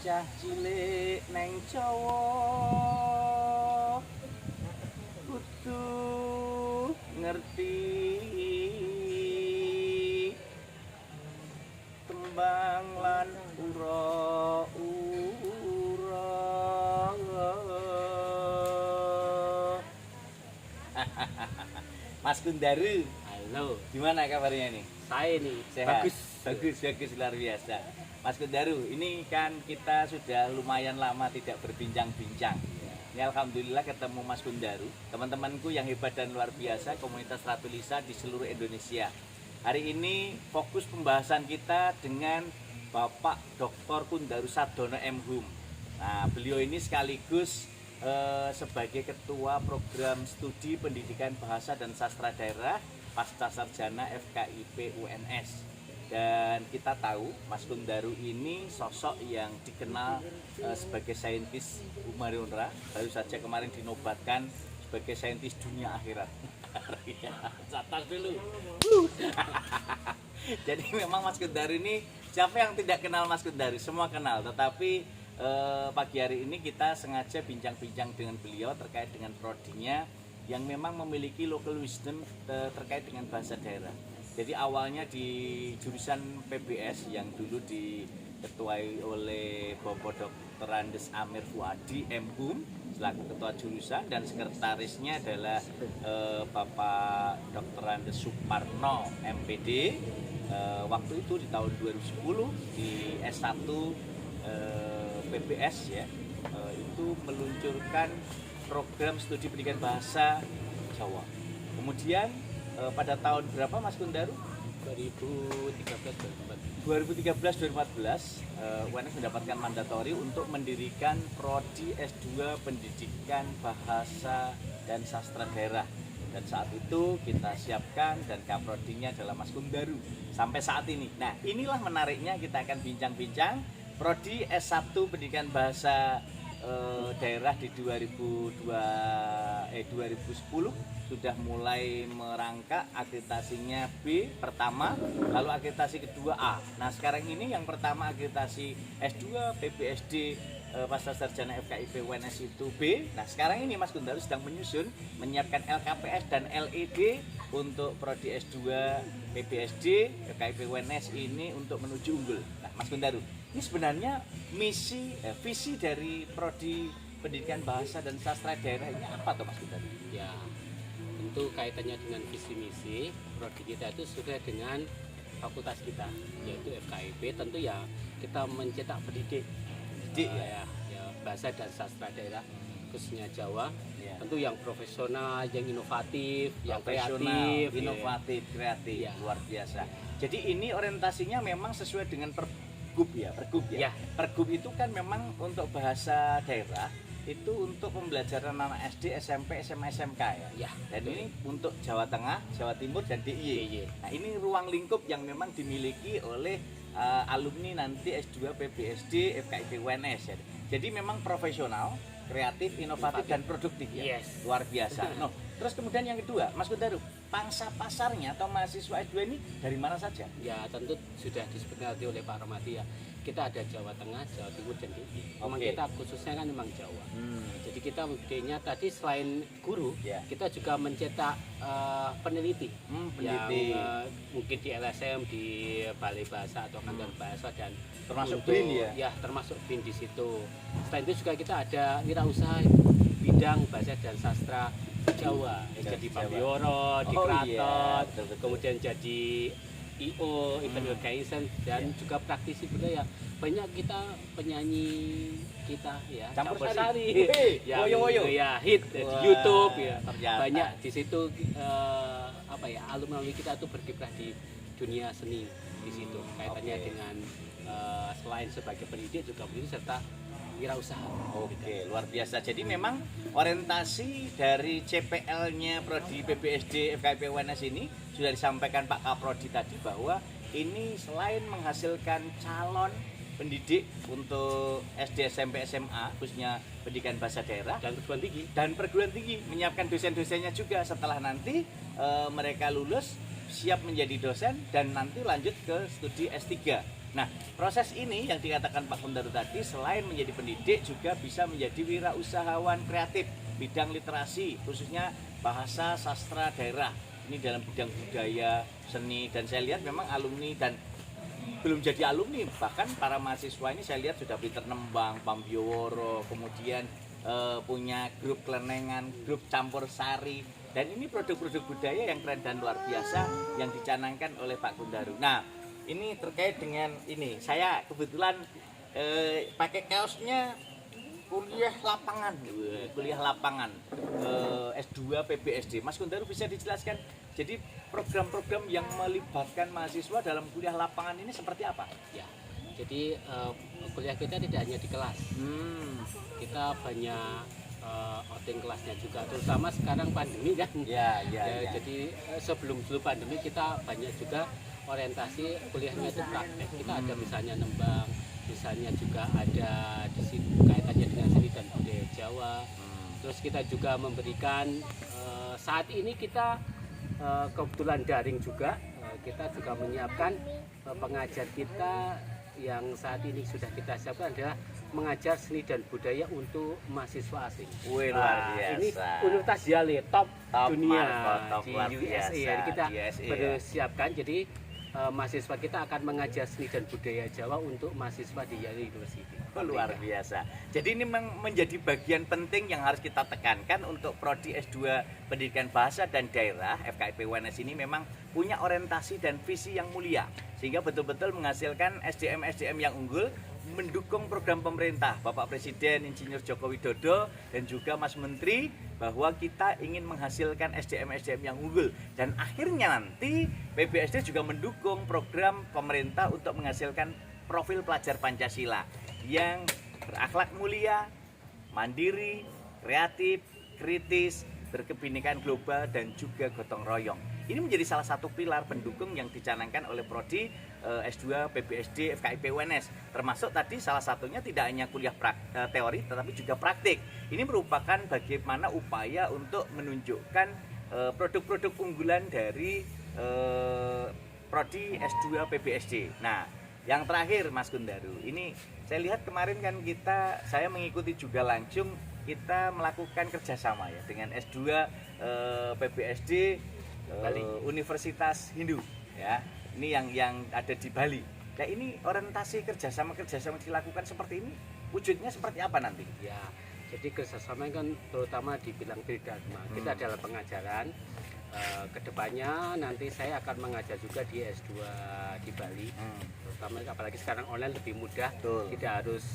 Bocah cilik neng Jawa kudu ngerti tembang lan ura-ura. Mas Kundaru, Halo, gimana kabarnya nih? saya nih Sehat? bagus. Bagus, luar biasa. Mas Kundaru, ini kan kita sudah lumayan lama tidak berbincang-bincang. Ini alhamdulillah ketemu Mas Kundaru, teman-temanku yang hebat dan luar biasa, komunitas Ratu Lisa di seluruh Indonesia. Hari ini fokus pembahasan kita dengan Bapak Dr. Kundaru Sardono M.Hum. Nah, beliau ini sekaligus sebagai Ketua Program Studi Pendidikan Bahasa dan Sastra Daerah Pasca Sarjana FKIP UNS. Dan kita tahu Mas Kundaru ini sosok yang dikenal sebagai saintis humaniora, baru saja kemarin dinobatkan sebagai saintis dunia akhirat. Catat dulu. Jadi memang Mas Kundaru ini, siapa yang tidak kenal Mas Kundaru? Semua kenal, tetapi pagi hari ini kita sengaja bincang-bincang dengan beliau terkait dengan prodinya yang memang memiliki local wisdom terkait dengan bahasa daerah. Jadi awalnya di jurusan PBS yang dulu diketuai oleh Bapak Dr. Andes Amir Fuadi M.Hum selaku ketua jurusan, dan sekretarisnya adalah Bapak Dr. Andes Suparno MPD. Waktu itu di tahun 2010 di S1 PBS ya, itu meluncurkan program studi pendidikan bahasa Jawa. Kemudian pada tahun berapa Mas Kundaru? 2013-2014 UNS mendapatkan mandatori untuk mendirikan prodi S2 Pendidikan Bahasa dan Sastra Daerah. Dan saat itu kita siapkan dan kaprodinya adalah Mas Kundaru sampai saat ini. Nah, inilah menariknya, kita akan bincang-bincang prodi S1 Pendidikan Bahasa Daerah di 2010 sudah mulai merangkak, akreditasinya B pertama, lalu akreditasi kedua A. Nah, sekarang ini yang pertama akreditasi S2 PBSD Pasca Sarjana FKIP UNS itu B. Nah, sekarang ini Mas Kundaru sedang menyusun, menyiapkan LKPS dan LED untuk prodi S2 PBSD FKIP UNS ini untuk menuju unggul. Nah, Mas Kundaru, ini sebenarnya visi dari prodi pendidikan bahasa dan sastra daerah ini apa tuh Mas Kundaru? Ya, tentu kaitannya dengan visi misi prodi kita itu sesuai dengan fakultas kita, yaitu FKIP. Tentu ya kita mencetak pendidik ya, bahasa dan sastra daerah khususnya Jawa, Ya. tentu yang profesional, yang inovatif, yang Profesional, kreatif, inovatif, kreatif, Ya. luar biasa. Jadi ini orientasinya memang sesuai dengan Pergub ya. Ya. Pergub itu kan memang untuk bahasa daerah itu untuk pembelajaran anak SD, SMP, SMA, SMK ya. Ya. Dan ini untuk Jawa Tengah, Jawa Timur dan DIY. Nah, ini ruang lingkup yang memang dimiliki oleh alumni nanti S2 PBSD FKIP UNS ya. Jadi memang profesional, kreatif, inovatif dan produktif ya. Yes. Luar biasa. No, terus kemudian yang kedua, Mas Kundaru, pangsa pasarnya atau mahasiswa S2 ini dari mana saja? Ya, tentu sudah disebutkan tadi oleh Pak Romadi ya. Kita ada Jawa Tengah, Jawa Timur dan DIY. Memang Oke. kita khususnya kan memang Jawa. Jadi kita idenya tadi selain guru, Ya. kita juga mencetak peneliti, peneliti. yang mungkin di LSM, di Balai Bahasa atau Kantor Bahasa, dan Termasuk untuk- BIN ya? Ya, termasuk BIN di situ. Selain itu juga kita ada wirausaha bidang bahasa dan sastra Jawa. Jadi Jawa. Pambioro, di Oh Kraton, iya, betul-betul. kemudian jadi IO, event organization, dan juga praktisi budaya. Banyak kita penyanyi kita ya, Campur Campur Sari. Sari, Wih, yang woyo-woyo. ya hit di Wah, YouTube ya. ternyata. Banyak di situ apa ya, alumni kita tuh berkiprah di dunia seni di situ. Kaitannya Oke. dengan selain sebagai pendidik juga pendidik serta wirausaha. Oke, luar biasa. Jadi memang orientasi dari CPL-nya Prodi PBSD FKIP UNS ini sudah disampaikan Pak Kaprodi tadi bahwa ini selain menghasilkan calon pendidik untuk SD, SMP, SMA, khususnya pendidikan bahasa daerah Dan perguruan tinggi. dan perguruan tinggi, menyiapkan dosen-dosennya juga setelah nanti mereka lulus siap menjadi dosen dan nanti lanjut ke studi S3 Nah, proses ini yang dikatakan Pak Kundaru tadi, selain menjadi pendidik juga bisa menjadi wirausahawan kreatif bidang literasi, khususnya bahasa sastra daerah. Ini dalam bidang budaya, seni, dan saya lihat memang alumni dan belum jadi alumni, bahkan para mahasiswa ini saya lihat sudah pinter nembang, pambioworo, kemudian punya grup kelenengan, grup campur sari, dan ini produk-produk budaya yang keren dan luar biasa yang dicanangkan oleh Pak Kundaru. Nah, ini terkait dengan ini, saya kebetulan pakai kaosnya kuliah lapangan, S2 PBSD. Mas Kundaru bisa dijelaskan, jadi program-program yang melibatkan mahasiswa dalam kuliah lapangan ini seperti apa? Ya, jadi kuliah kita tidak hanya di kelas, kita banyak outing kelasnya juga, terutama sekarang pandemi kan. Ya. Jadi sebelum pandemi kita banyak juga orientasi kuliahnya itu praktek. Kita ada misalnya nembang, misalnya juga ada di sini kaitannya dengan seni dan budaya Jawa. Terus kita juga memberikan saat ini kita kebetulan daring juga, kita juga menyiapkan pengajar kita yang saat ini sudah kita siapkan adalah mengajar seni dan budaya untuk mahasiswa asing. Wih, luar biasa. Ini Universitas Yale top dunia top di luar USA. biasa, Jadi kita di USA, bersiapkan. Jadi mahasiswa kita akan mengajar seni dan budaya Jawa untuk mahasiswa di Yale University. Luar biasa. Jadi ini menjadi bagian penting yang harus kita tekankan untuk prodi S2 Pendidikan Bahasa dan Daerah FKIP UNS ini memang punya orientasi dan visi yang mulia, sehingga betul-betul menghasilkan SDM-SDM yang unggul, mendukung program pemerintah Bapak Presiden Insinyur Joko Widodo dan juga Mas Menteri, bahwa kita ingin menghasilkan SDM-SDM yang unggul, dan akhirnya nanti PBSD juga mendukung program pemerintah untuk menghasilkan profil pelajar Pancasila yang berakhlak mulia, mandiri, kreatif, kritis, berkebinekaan global, dan juga gotong royong. Ini menjadi salah satu pilar pendukung yang dicanangkan oleh prodi S2 PBSD FKIP UNS. Termasuk tadi salah satunya tidak hanya kuliah teori tetapi juga praktik. Ini merupakan bagaimana upaya untuk menunjukkan produk-produk unggulan dari prodi S2 PBSD. Nah, yang terakhir Mas Kundaru, ini saya lihat kemarin kan saya mengikuti juga langsung, kita melakukan kerjasama ya dengan S2 PBSD Bali, Universitas Hindu ya. Ini yang ada di Bali. Nah, ini orientasi kerjasama dilakukan seperti ini, wujudnya seperti apa nanti? Ya, jadi kerjasama kan terutama di bidang Tridharma. Kita adalah pengajaran. Kedepannya nanti saya akan mengajar juga di S2 di Bali, terutama apalagi sekarang online lebih mudah. Betul. Tidak harus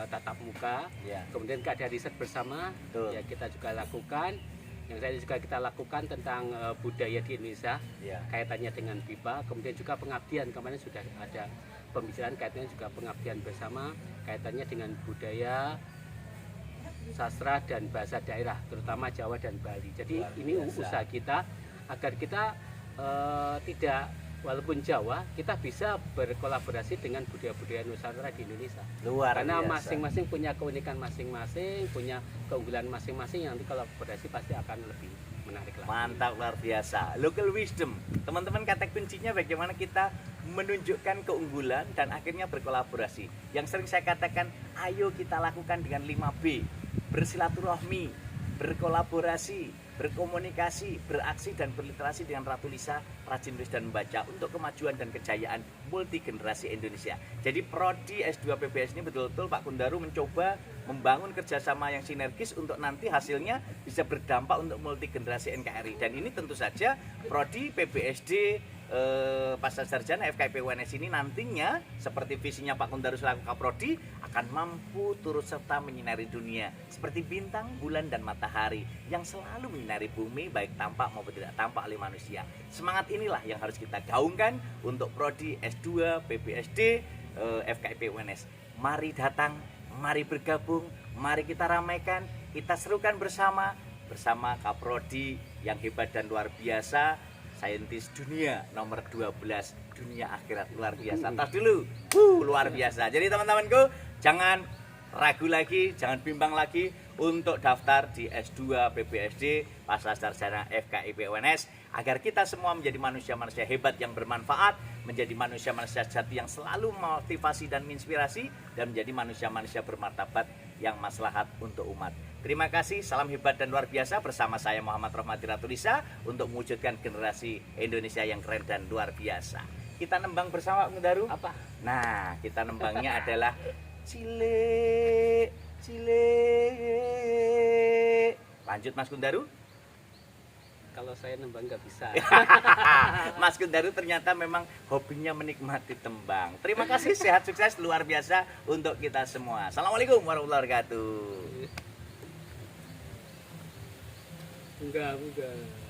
tatap muka. Ya. Kemudian ada riset bersama. Betul. Ya, kita juga lakukan. Yang saya juga kita lakukan tentang budaya di Indonesia, Ya. kaitannya dengan BIPA. Kemudian juga pengabdian, kemarin sudah ada pembicaraan kaitannya juga pengabdian bersama, kaitannya dengan budaya, sastra dan bahasa daerah, terutama Jawa dan Bali. Jadi ini usaha kita agar kita tidak, walaupun Jawa, kita bisa berkolaborasi dengan budaya-budaya Nusantara di Indonesia. Karena masing-masing punya keunikan masing-masing, punya keunggulan masing-masing, yang nanti kolaborasi pasti akan lebih menarik lagi. Mantap, luar biasa. Local wisdom. Teman-teman, kata kuncinya bagaimana kita menunjukkan keunggulan dan akhirnya berkolaborasi. Yang sering saya katakan, ayo kita lakukan dengan 5B. Bersilaturahmi, berkolaborasi, berkomunikasi, beraksi, dan berliterasi dengan Ratu Lisa, rajin nulis dan membaca untuk kemajuan dan kejayaan multi generasi Indonesia. Jadi prodi S2 PBS ini betul-betul Pak Kundaru mencoba membangun kerjasama yang sinergis untuk nanti hasilnya bisa berdampak untuk multi generasi NKRI. Dan ini tentu saja prodi PBSD Pasca Sarjana FKIP UNS ini nantinya seperti visinya Pak Kundaru selaku Kaprodi akan mampu turut serta menyinari dunia seperti bintang, bulan, dan matahari yang selalu menyinari bumi baik tampak maupun tidak tampak oleh manusia. Semangat inilah yang harus kita gaungkan untuk prodi S2 PBSD FKIP UNS. Mari datang, mari bergabung, mari kita ramaikan, kita serukan bersama Kaprodi yang hebat dan luar biasa, saintis dunia nomor 12 dunia akhirat, luar biasa. Tas dulu, luar biasa. Jadi teman-temanku, jangan ragu lagi, jangan bimbang lagi untuk daftar di S2 PBSD Pasca Sarjana FKIP UNS. agar kita semua menjadi manusia-manusia hebat yang bermanfaat, menjadi manusia-manusia sejati yang selalu motivasi dan menginspirasi, dan menjadi manusia-manusia bermartabat yang maslahat untuk umat. Terima kasih, salam hebat dan luar biasa bersama saya Muhammad Rahmati Ratulisa untuk mewujudkan generasi Indonesia yang keren dan luar biasa. Kita nembang bersama Kang Daru. Apa? Nah, kita nembangnya adalah Cile, Cile. Lanjut Mas Kundaru. Kalau saya nembang nggak bisa. Mas Kundaru ternyata memang hobinya menikmati tembang. Terima kasih, sehat sukses luar biasa untuk kita semua. Assalamualaikum warahmatullahi wabarakatuh. Enggak.